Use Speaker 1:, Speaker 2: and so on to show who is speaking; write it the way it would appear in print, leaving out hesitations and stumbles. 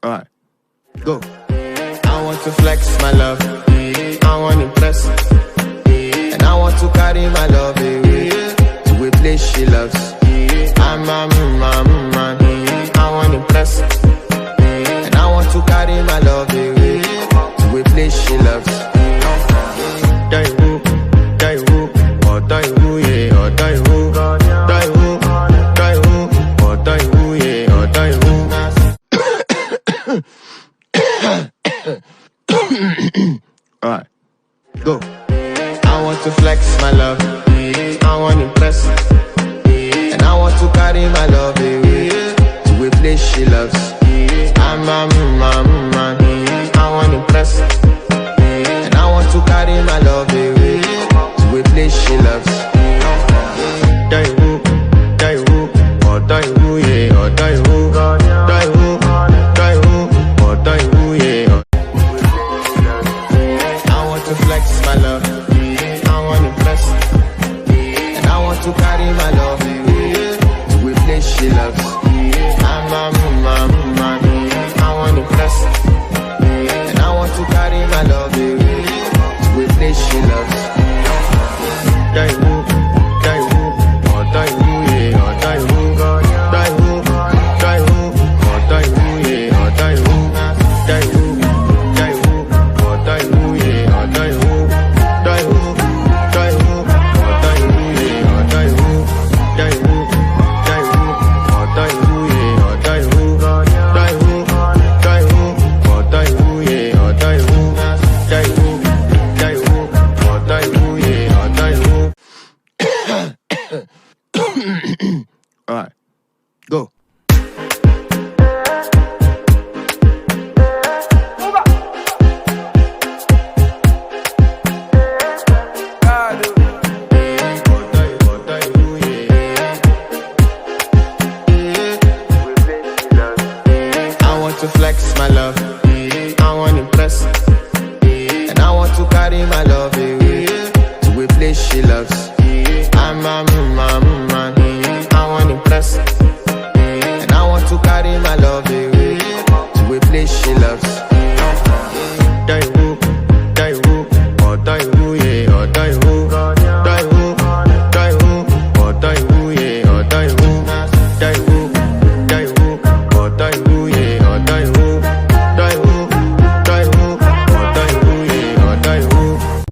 Speaker 1: Alright, go. I want to flex my love, I want to impress, and I want to carry my love away to a place she loves. I'm a man, I want to impress, and I want to carry my love away to a place she loves. Die who, or die who, yeah, or die who, die who, or die who, yeah, or die who. Alright, go. I want to flex my love, I want to impress, and I want to carry my love away to a place she loves. I'm a man, I want to impress, and I want to carry my love away to a place she loves. Die who, or die who, yeah, or die who, die who, or die who, yeah. I want to flex my love, I want to impress, and I want to carry my love away to a place she loves. I'm a man, I want to impress, and I want to carry my love away to a place she loves. Die who, or die who, yeah, or die who, die who, or die who, yeah, or die who, die who, or die who, yeah, or die who, die who, or die who, yeah, or die who, die who, or die who, yeah, or die who, die who, or die who, yeah, or die who, die who, or die who, yeah, or die who. Alright, go. I want to flex my love, I want to impress, and I want to carry my love away to a place she loves. I'm a man, I want to impress, and I want to carry my love